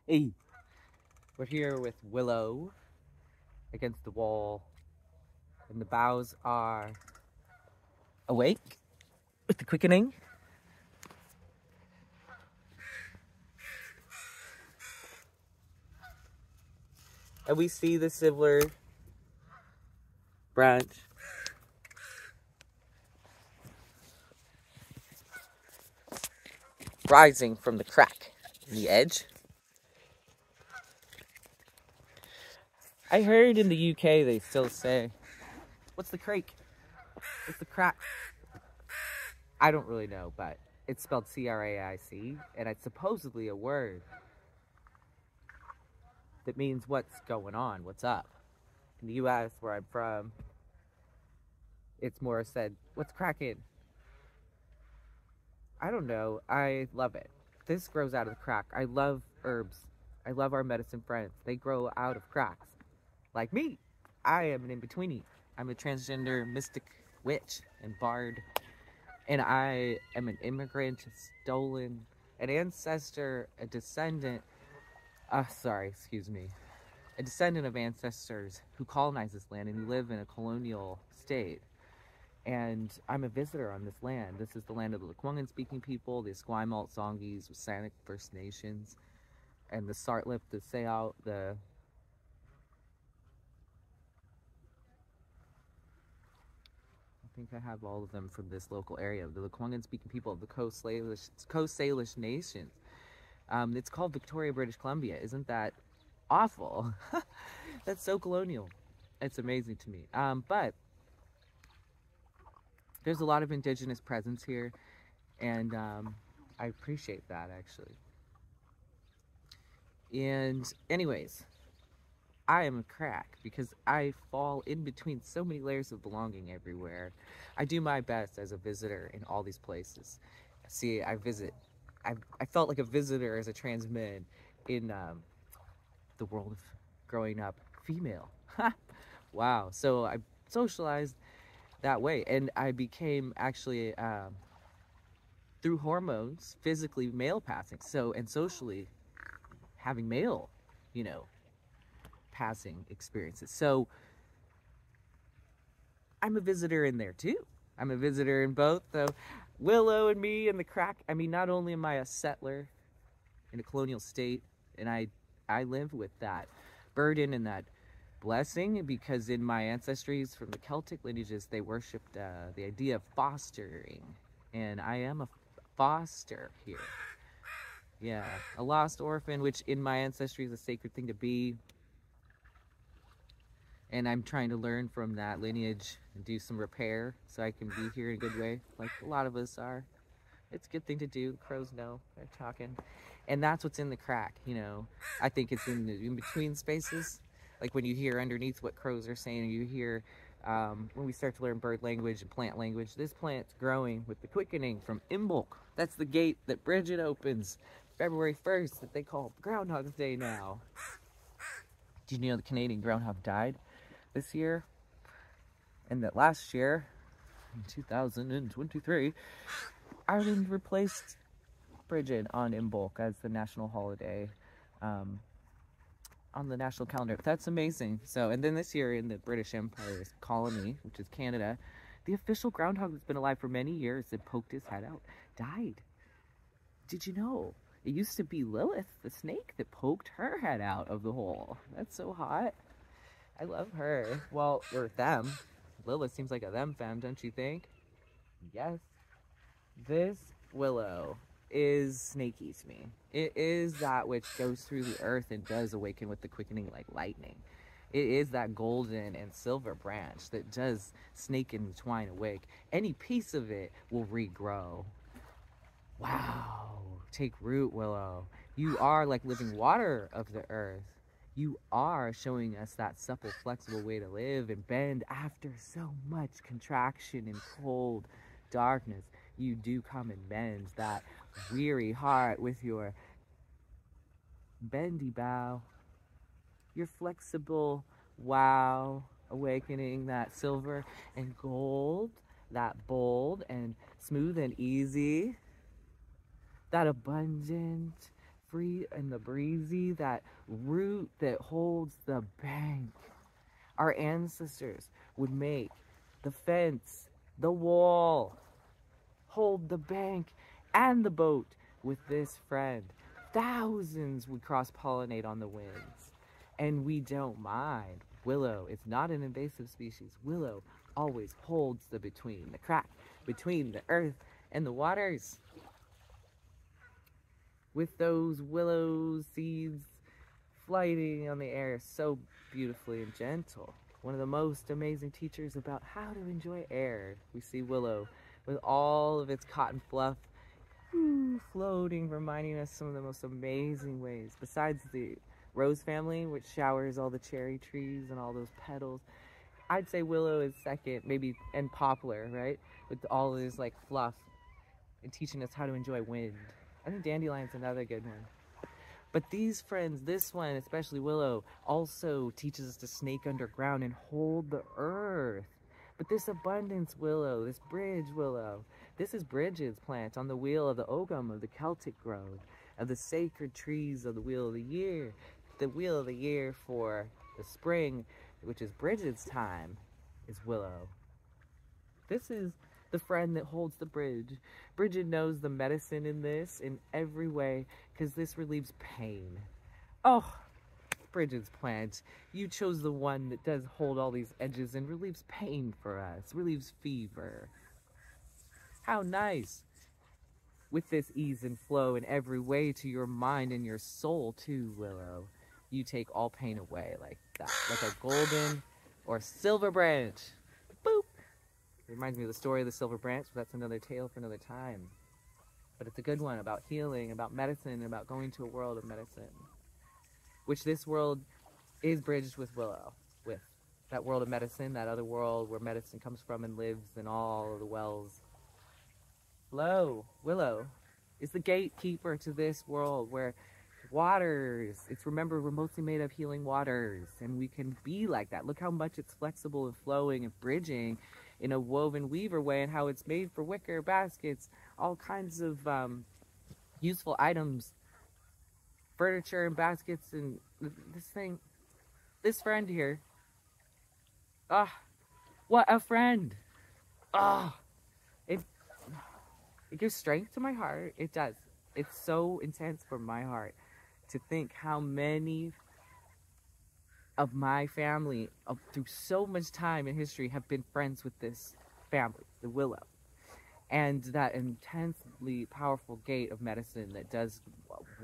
Hey, we're here with Willow against the wall, and the boughs are awake with the quickening. And we see the silver branch rising from the crack in the edge. I heard in the UK they still say, "What's the crake? What's the crack?" I don't really know, but it's spelled C-R-A-I-C, and it's supposedly a word that means what's going on, what's up. In the US, where I'm from, it's more said, "What's cracking?" I don't know. I love it. This grows out of the crack. I love herbs. I love our medicine friends. They grow out of cracks. Like me. I am an in-betweenie. I'm a transgender mystic witch and bard. And I am an immigrant, stolen, an ancestor, a descendant. A descendant of ancestors who colonized this land and who live in a colonial state. And I'm a visitor on this land. This is the land of the Lekwungen-speaking people, the Esquimalt, Songhees, Wasanic First Nations, and the Sartlip, the Sayal, I think I have all of them from this local area. The Lekwungen-speaking people of the Coast Salish Nations. It's called Victoria, British Columbia. Isn't that awful? That's so colonial. It's amazing to me. But there's a lot of indigenous presence here, and I appreciate that, actually. And anyways, I am a crack because I fall in between so many layers of belonging everywhere. I do my best as a visitor in all these places. See, I felt like a visitor as a trans man in the world of growing up female. Wow. So I socialized that way, and I became actually through hormones physically male passing, so, and socially having male, passing experiences. So I'm a visitor in there too. I'm a visitor in both. So Willow and me and the crack. I mean, not only am I a settler in a colonial state, and I live with that burden and that blessing, because in my ancestries from the Celtic lineages, they worshipped the idea of fostering, and I am a foster here. Yeah, a lost orphan, which in my ancestry is a sacred thing to be. And I'm trying to learn from that lineage and do some repair so I can be here in a good way, like a lot of us are. It's a good thing to do. Crows know. They're talking. And that's what's in the crack, I think it's in the in-between spaces. Like when you hear underneath what crows are saying, you hear when we start to learn bird language and plant language, this plant's growing with the quickening from Imbolc. That's the gate that Bridget opens February 1st that they call Groundhog's Day now. Did you know the Canadian groundhog died this year? And that last year, in 2023, Ireland replaced Bridget on Imbolc as the national holiday on the national calendar. That's amazing. So, and then this year in the British Empire's colony, which is Canada, the official groundhog that's been alive for many years that poked his head out died. Did you know? It used to be Lilith, the snake, that poked her head out of the hole. That's so hot. I love her. Well, or them. Lilith seems like a them femme, don't you think? Yes. This Willow is snaky to me. It is that which goes through the earth and does awaken with the quickening like lightning. It is that golden and silver branch that does snake and twine awake. Any piece of it will regrow. Wow. Take root, Willow. You are like living water of the earth. You are showing us that supple, flexible way to live and bend after so much contraction and cold darkness. You do come and bend that weary heart with your bendy bow, your flexible wow, awakening that silver and gold, that bold and smooth and easy, that abundant, free and the breezy, that root that holds the bank. Our ancestors would make the fence, the wall, hold the bank and the boat with this friend. Thousands would cross-pollinate on the winds, and we don't mind. Willow is not an invasive species. Willow always holds the between, the crack between the earth and the waters. With those willow seeds flighting on the air so beautifully and gentle. One of the most amazing teachers about how to enjoy air. We see Willow with all of its cotton fluff floating, reminding us some of the most amazing ways. Besides the rose family, which showers all the cherry trees and all those petals, I'd say Willow is second, maybe, and poplar, right? With all this like fluff and teaching us how to enjoy wind. I think dandelion's another good one. But these friends, this one, especially Willow, also teaches us to snake underground and hold the earth. But this abundance willow, this bridge willow, this is Bridget's plant on the wheel of the Ogham of the Celtic grove, of the sacred trees of the wheel of the year. The wheel of the year for the spring, which is Bridget's time, is Willow. This is the friend that holds the bridge. Bridget knows the medicine in this in every way, because this relieves pain. Oh, Bridget's plant, you chose the one that does hold all these edges and relieves pain for us, relieves fever. How nice. With this ease and flow in every way to your mind and your soul too, Willow. You take all pain away like that, like a golden or silver branch. Boop. It reminds me of the story of the silver branch, but that's another tale for another time. But it's a good one about healing, about medicine, about going to a world of medicine. Which this world is bridged with Willow. With that world of medicine, that other world where medicine comes from and lives in all of the wells. Willow is the gatekeeper to this world where waters, remember, we're mostly made of healing waters, and we can be like that. Look how much it's flexible and flowing and bridging in a woven weaver way, and how it's made for wicker baskets, all kinds of useful items, furniture and baskets, and this friend here, what a friend. It gives strength to my heart. It does. It's so intense for my heart to think how many of my family through so much time in history have been friends with this family, the Willow. And that intensely powerful gate of medicine that does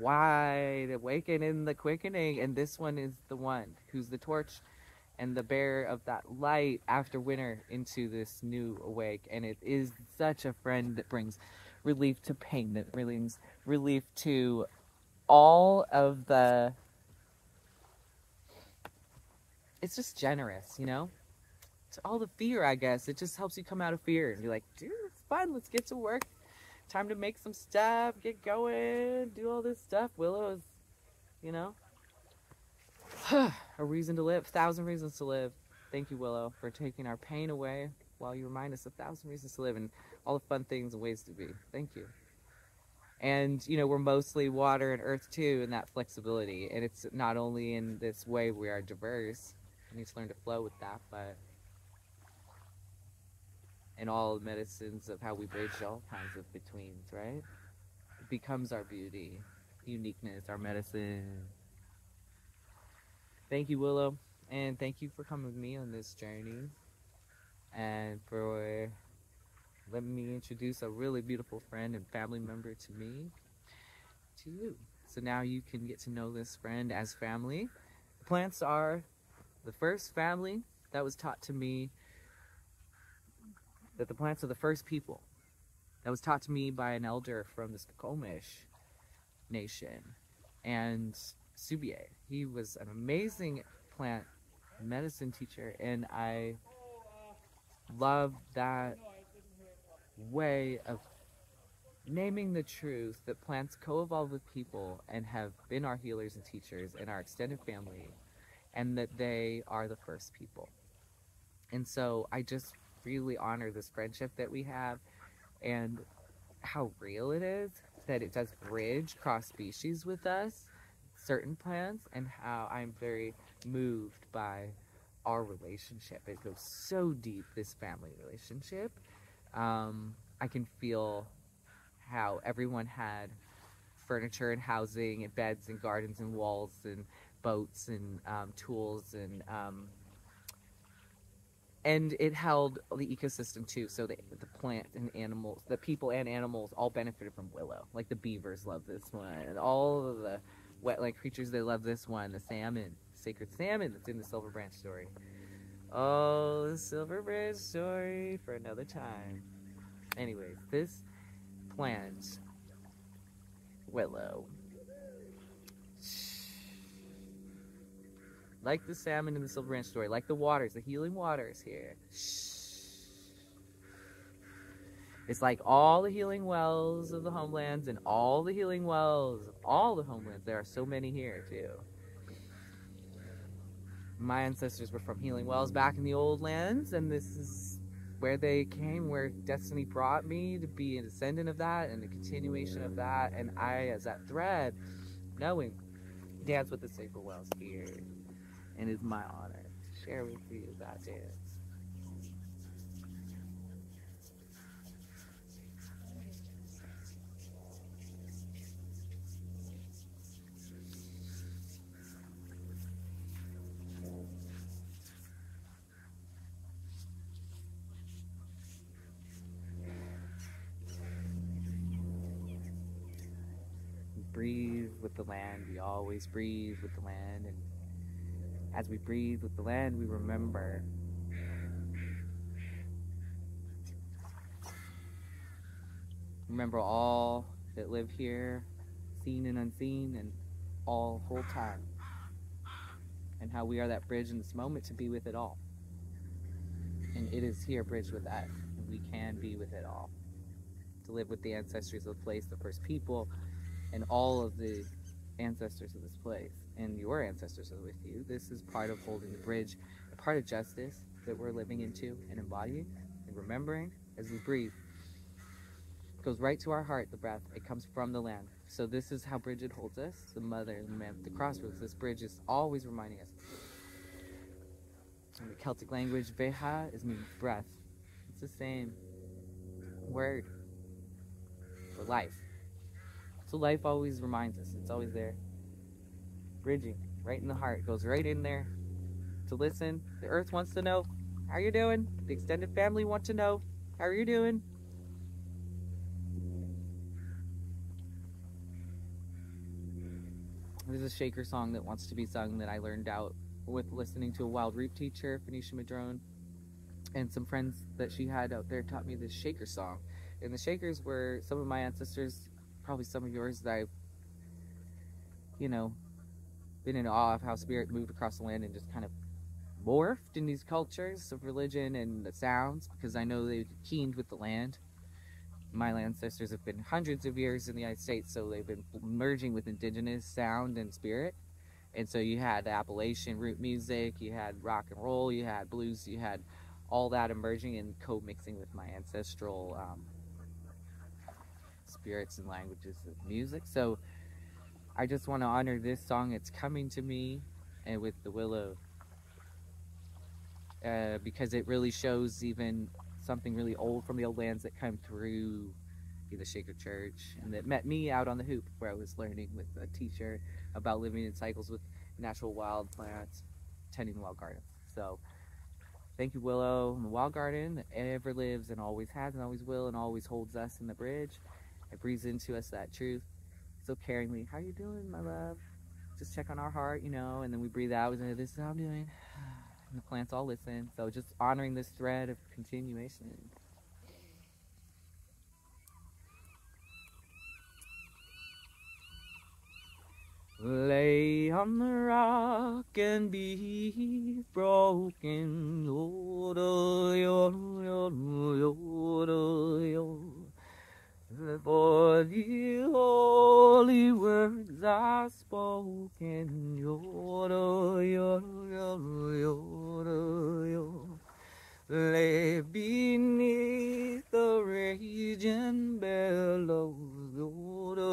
wide awaken in the quickening. And this one is the one who's the torch and the bearer of that light after winter into this new awake. And it is such a friend that brings relief to pain, that brings relief to all of the... It's just generous, you know? To all the fear, I guess. It just helps you come out of fear and be like, dude, it's fun, let's get to work. Time to make some stuff, get going, do all this stuff. Willow is, you know, a reason to live, 1,000 reasons to live. Thank you, Willow, for taking our pain away while you remind us of 1,000 reasons to live and all the fun things and ways to be. Thank you. And, you know, we're mostly water and earth too, in that flexibility. And it's not only in this way we are diverse. We need to learn to flow with that, but in all medicines of how we bridge all kinds of betweens, right? It becomes our beauty, uniqueness, our medicine. Thank you, Willow, and thank you for coming with me on this journey, and for letting me introduce a really beautiful friend and family member to me, to you. So now you can get to know this friend as family. Plants are the first family that was taught to me, that the plants are the first people. That was taught to me by an elder from the Skokomish nation, and Subier. He was an amazing plant medicine teacher, and I love that way of naming the truth that plants co-evolve with people and have been our healers and teachers in our extended family, and that they are the first people. And so I just really honor this friendship that we have and how real it is. that it does bridge cross species with us, certain plants, and how I'm very moved by our relationship. It goes so deep, this family relationship. I can feel how everyone had furniture and housing and beds and gardens and walls and boats and tools and it held the ecosystem too. So the plant and animals, the people and animals all benefited from Willow. Like the beavers love this one, and all of the wetland creatures, they love this one. The salmon, sacred salmon that's in the Silver Branch story. Oh, the Silver Branch story for another time. Anyways, this plant, Willow, like the salmon in the Silver Branch story, like the waters, the healing waters here. It's like all the healing wells of the homelands and all the healing wells of all the homelands. There are so many here, too. My ancestors were from healing wells back in the old lands, and this is where they came, where destiny brought me to be a descendant of that and a continuation of that. And I, as that thread, knowing, dance with the sacred wells here. And it's my honor to share with you that dance. Breathe with the land. We always breathe with the land, and as we breathe with the land, we remember all that live here, seen and unseen, and all whole time, and how we are that bridge in this moment to be with it all. And it is here bridged with us, and we can be with it all, to live with the ancestors of the place, the first people, and all of the ancestors of this place, and your ancestors are with you. This is part of holding the bridge, a part of justice that we're living into and embodying and remembering as we breathe. It goes right to our heart, the breath. It comes from the land. So this is how Bridget holds us, the mother, the man, the crossroads. This bridge is always reminding us. In the Celtic language, veha is meaning breath. It's the same word for life. So life always reminds us. It's always there. Bridging, right in the heart. Goes right in there to listen. The earth wants to know, how you doing? The extended family want to know, how are you doing? There's a shaker song that wants to be sung that I learned out with listening to a wild root teacher, Phoenicia Madrone, and some friends that she had out there taught me this shaker song. And the shakers were some of my ancestors, probably some of yours, that I've, been in awe of how spirit moved across the land and just kind of morphed in these cultures of religion and the sounds, because I know they keened with the land. My ancestors have been hundreds of years in the United States, so they've been merging with indigenous sound and spirit. And so you had Appalachian root music, you had rock and roll, you had blues, you had all that emerging and co-mixing with my ancestral spirits and languages of music. So I just want to honor this song. It's coming to me, and with the Willow, because it really shows even something really old from the old lands that come through the Shaker Church, and that met me out on the hoop where I was learning with a teacher about living in cycles with natural wild plants, tending the wild gardens. So thank you, Willow, and the wild garden that ever lives and always has and always will and always holds us in the bridge. It breathes into us that truth so caringly. How you doing, my love? Just check on our heart, and then we breathe out. We say, this is how I'm doing. And the plants all listen. So just honoring this thread of continuation. Lay on the rock and be broken. Yodel, yodel, yodel, yodel, yodel. For the holy words are spoken. Yodel, yodel, yodel, yodel, yodel. Lay beneath the raging billows. Yodel,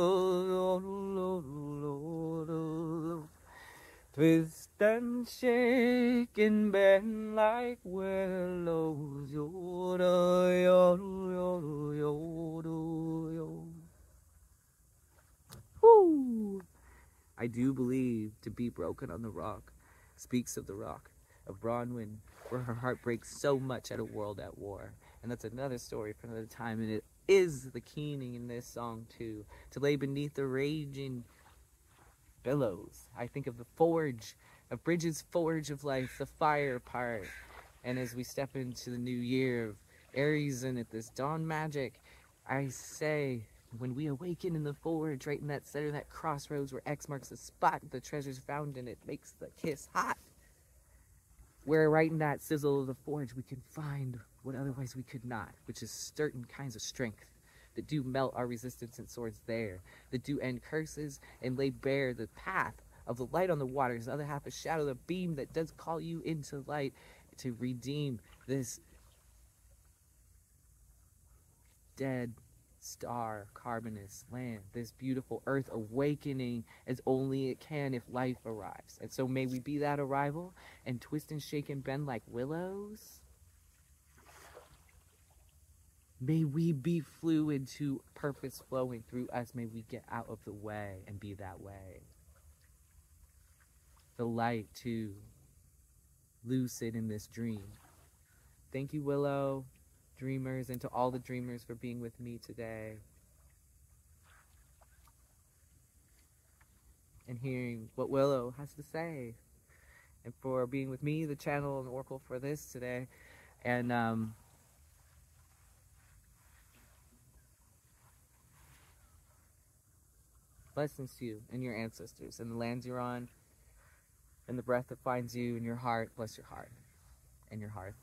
Twist and shake and bend like willows. Yoda, yoda, yoda, yoda, yoda. Woo! I do believe to be broken on the rock speaks of the rock of Bronwyn, where her heart breaks so much at a world at war. And that's another story for another time, and it is the keening in this song too. To lay beneath the raging billows. I think of the forge, of Bridget's forge of life, the fire part. And as we step into the new year of Aries and at this dawn magic, I say, when we awaken in the forge, right in that center, that crossroads where X marks the spot, the treasure's found and it makes the kiss hot. Where right in that sizzle of the forge, we can find what otherwise we could not, which is certain kinds of strength that do melt our resistance and swords there, that do end curses and lay bare the path of the light on the waters, the other half a shadow, the beam that does call you into light to redeem this dead star carbonous land, this beautiful earth awakening as only it can if life arrives. And so may we be that arrival and twist and shake and bend like willows. May we be fluid to purpose flowing through us. May we get out of the way and be that way. The light too, lucid in this dream. Thank you, Willow, dreamers, and to all the dreamers for being with me today and hearing what Willow has to say, and for being with me, the channel and oracle for this today. And blessings to you and your ancestors and the lands you're on and the breath that finds you in your heart. Bless your heart and your hearth.